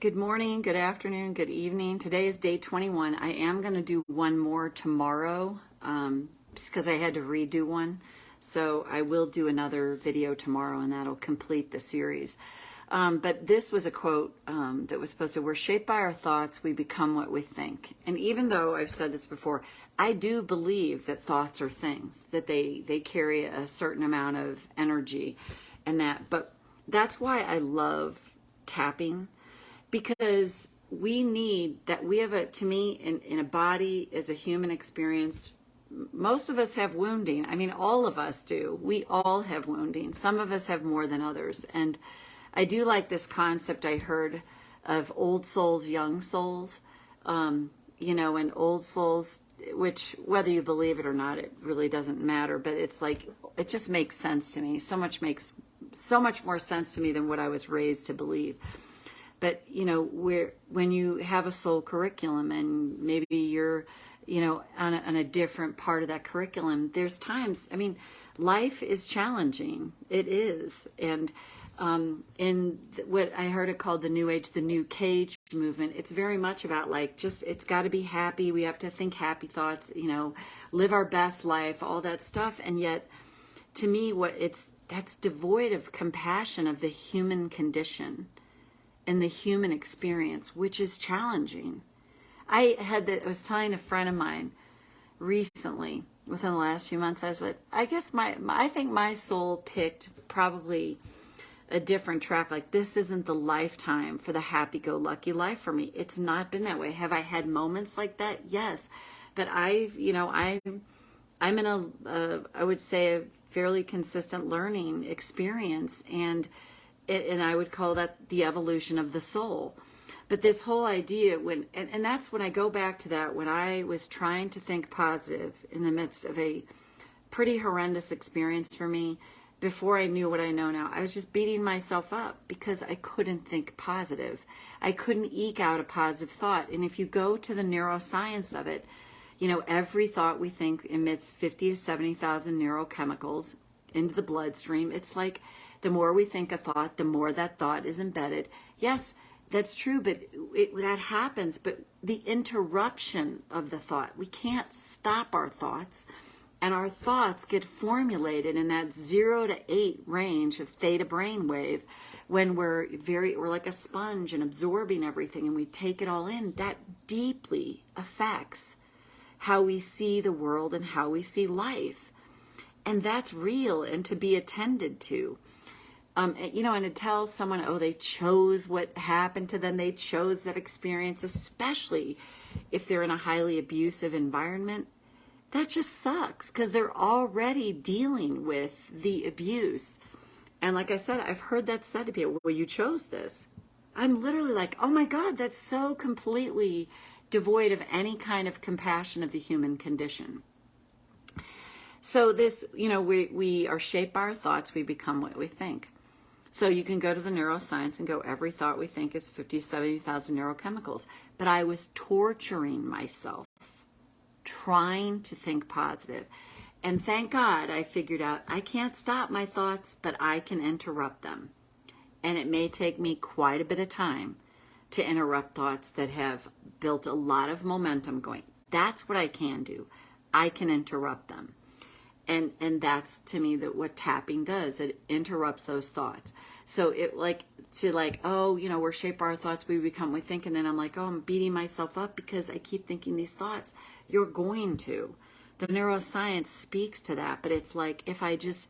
Good morning, good afternoon, good evening. Today is day 21. I am going to do one more tomorrow just because I had to redo one. So I will do another video tomorrow and that'll complete the series. But this was a quote that was supposed to, we're shaped by our thoughts, we become what we think. And even though I've said this before, I do believe that thoughts are things, that they carry a certain amount of energy and that. But that's why I love tapping, because we need that. We have a, to me, in a body, as a human experience, most of us have wounding. I mean, all of us do. We all have wounding. Some of us have more than others. And I do like this concept I heard of old souls, young souls, and old souls, which whether you believe it or not, it really doesn't matter. But it's like, it just makes sense to me. Makes so much more sense to me than what I was raised to believe. But, when you have a soul curriculum and maybe you're, on a different part of that curriculum, there's times, life is challenging. It is. And in what I heard it called the New Age, the New Cage movement, it's very much about it's got to be happy. We have to think happy thoughts, live our best life, all that stuff. And yet, to me, that's devoid of compassion of the human condition and the human experience, which is challenging. I was telling a friend of mine recently, within the last few months, I said, I guess I think my soul picked probably a different track. Like, this isn't the lifetime for the happy-go-lucky life for me. It's not been that way. Have I had moments like that? Yes. But I'm in I would say, a fairly consistent learning experience, and I would call that the evolution of the soul. But this whole idea, and that's when I go back to that, when I was trying to think positive in the midst of a pretty horrendous experience for me, before I knew what I know now, I was just beating myself up because I couldn't think positive. I couldn't eke out a positive thought. And if you go to the neuroscience of it, every thought we think emits 50 to 70,000 neurochemicals into the bloodstream. It's like, the more we think a thought, the more that thought is embedded. Yes, that's true, but that happens. But the interruption of the thought, we can't stop our thoughts. And our thoughts get formulated in that 0 to 8 range of theta brainwave when we're like a sponge and absorbing everything and we take it all in. That deeply affects how we see the world and how we see life. And that's real and to be attended to. And to tell someone, they chose what happened to them, they chose that experience, especially if they're in a highly abusive environment, that just sucks because they're already dealing with the abuse. And like I said, I've heard that said to people, well, you chose this. I'm literally like, oh my God, that's so completely devoid of any kind of compassion of the human condition. So this, we are shaped by our thoughts, we become what we think. So you can go to the neuroscience and go, every thought we think is 50, 70,000 neurochemicals. But I was torturing myself, trying to think positive. And thank God I figured out I can't stop my thoughts, but I can interrupt them. And it may take me quite a bit of time to interrupt thoughts that have built a lot of momentum going. That's what I can do. I can interrupt them. And that's, to me, that what tapping does. It interrupts those thoughts. So we're shaped by our thoughts, we become we think, and then I'm like, I'm beating myself up because I keep thinking these thoughts. You're going to. The neuroscience speaks to that, but it's like, if I just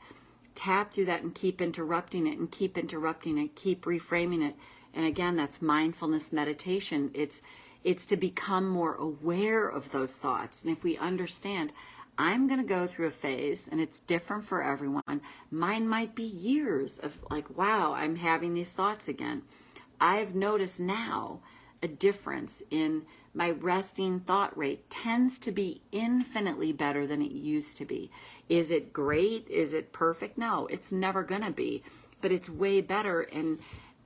tap through that and keep interrupting it and keep interrupting it, keep reframing it, and again, that's mindfulness meditation. It's to become more aware of those thoughts. And if we understand, I'm going to go through a phase, and it's different for everyone. Mine might be years of like, wow, I'm having these thoughts again. I've noticed now a difference in my resting thought rate tends to be infinitely better than it used to be. Is it great? Is it perfect? No, it's never going to be, but it's way better. And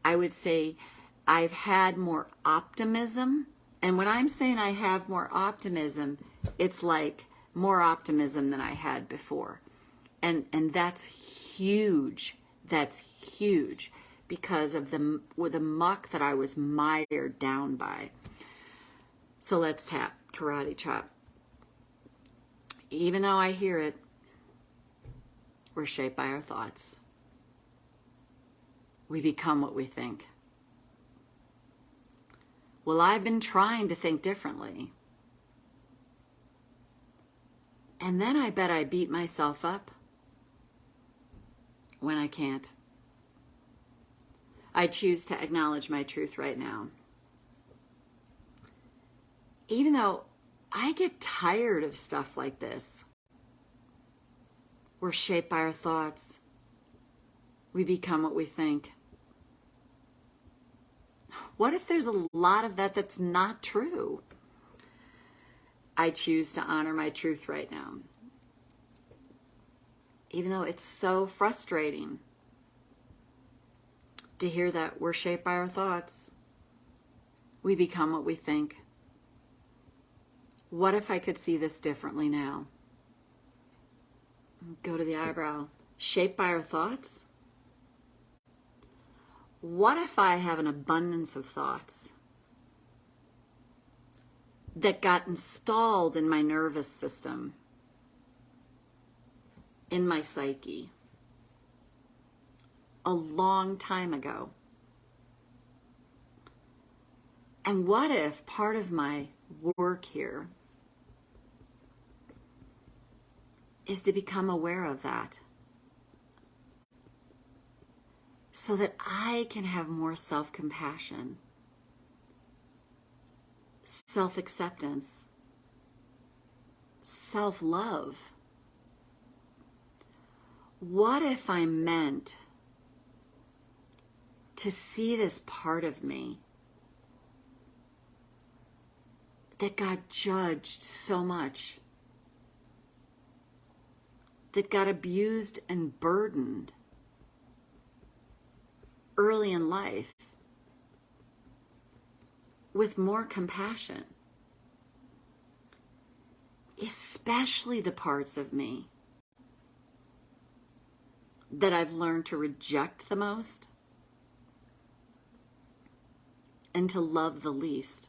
I would say I've had more optimism. And when I'm saying I have more optimism, it's like more optimism than I had before. And that's huge. That's huge because of the muck that I was mired down by. So let's tap, karate chop. Even though I hear it, we're shaped by our thoughts. We become what we think. Well, I've been trying to think differently. And then I bet I beat myself up when I can't. I choose to acknowledge my truth right now. Even though I get tired of stuff like this. We're shaped by our thoughts. We become what we think. What if there's a lot of that that's not true? I choose to honor my truth right now. Even though it's so frustrating to hear that we're shaped by our thoughts. We become what we think. What if I could see this differently now? Go to the eyebrow. Shaped by our thoughts? What if I have an abundance of thoughts that got installed in my nervous system, in my psyche, a long time ago? And what if part of my work here is to become aware of that so that I can have more self-compassion, self-acceptance, self-love? What if I meant to see this part of me that got judged so much, that got abused and burdened early in life, with more compassion, especially the parts of me that I've learned to reject the most and to love the least?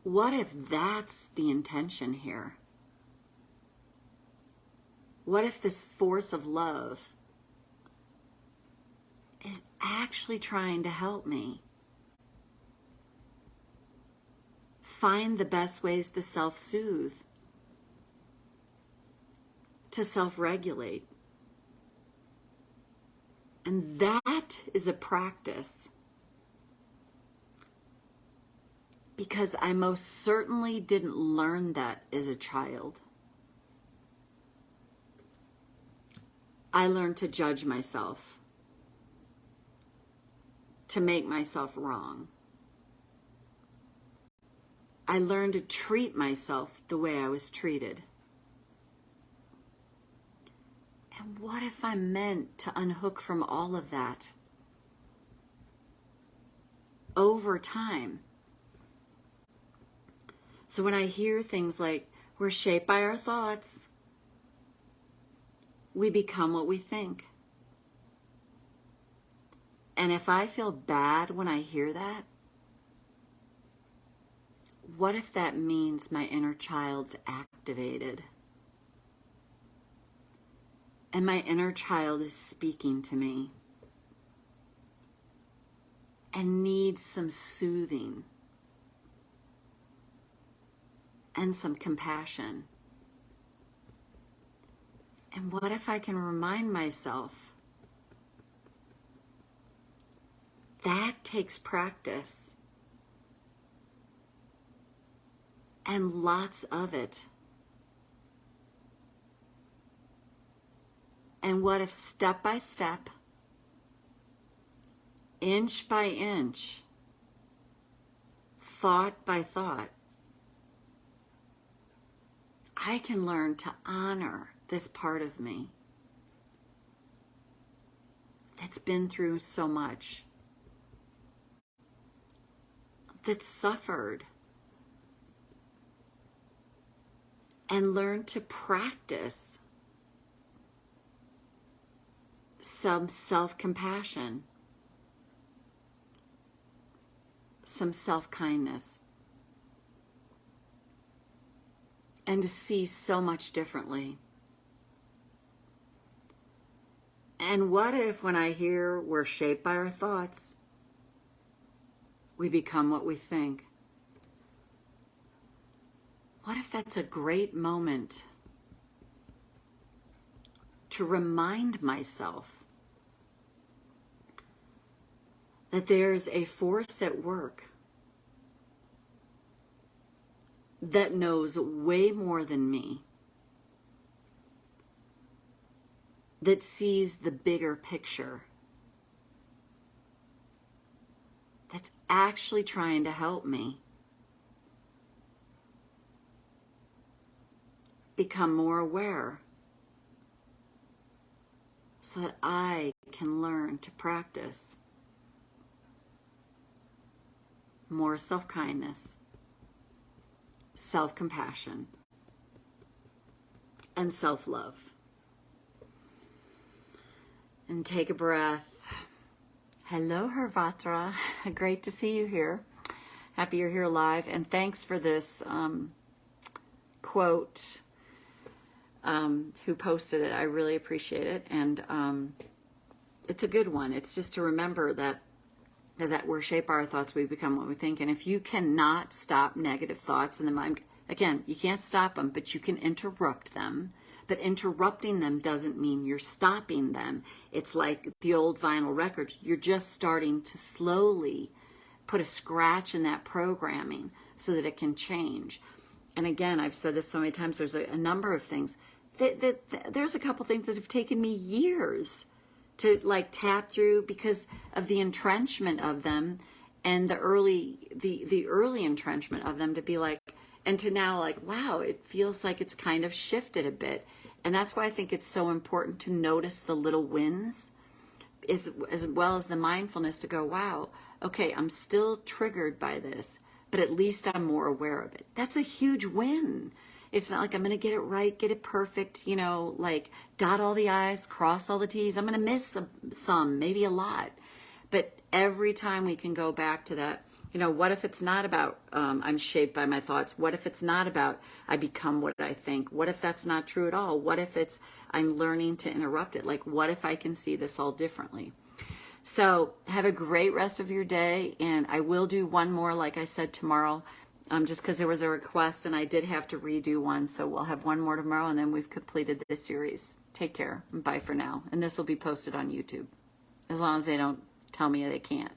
What if that's the intention here? What if this force of love is actually trying to help me find the best ways to self-soothe, to self-regulate? And that is a practice, because I most certainly didn't learn that as a child. I learned to judge myself, to make myself wrong. I learned to treat myself the way I was treated. And what if I meant to unhook from all of that over time? So when I hear things like, we're shaped by our thoughts, we become what we think. And if I feel bad when I hear that, what if that means my inner child's activated? And my inner child is speaking to me and needs some soothing and some compassion. And what if I can remind myself that takes practice, and lots of it? And what if step by step, inch by inch, thought by thought, I can learn to honor this part of me that's been through so much, that's suffered, and learn to practice some self-compassion, some self-kindness, and to see so much differently. And what if when I hear we're shaped by our thoughts, we become what we think? What if that's a great moment to remind myself that there's a force at work that knows way more than me, that sees the bigger picture, that's actually trying to help me become more aware so that I can learn to practice more self-kindness, self-compassion, and self-love. And take a breath. Hello, Hervatra. Great to see you here. Happy you're here live. And thanks for this quote. Who posted it. I really appreciate it. And it's a good one. It's just to remember that we're shaped by our thoughts, we become what we think. And if you cannot stop negative thoughts in the mind, again, you can't stop them, but you can interrupt them. But interrupting them doesn't mean you're stopping them. It's like the old vinyl record. You're just starting to slowly put a scratch in that programming so that it can change. And again, I've said this so many times, there's a number of things. There's a couple things that have taken me years to like tap through because of the entrenchment of them and the early entrenchment of them, to be like, and to now like, wow, it feels like it's kind of shifted a bit. And that's why I think it's so important to notice the little wins as well as the mindfulness to go, wow, okay, I'm still triggered by this, but at least I'm more aware of it. That's a huge win. It's not like I'm going to get it right, get it perfect, you know, like dot all the I's, cross all the T's. I'm going to miss some, maybe a lot. But every time we can go back to that, you know, what if it's not about I'm shaped by my thoughts? What if it's not about I become what I think? What if that's not true at all? What if it's I'm learning to interrupt it? Like, what if I can see this all differently? So have a great rest of your day. And I will do one more, like I said, tomorrow, just because there was a request and I did have to redo one. So we'll have one more tomorrow and then we've completed this series. Take care. Bye for now. And this will be posted on YouTube, as long as they don't tell me they can't.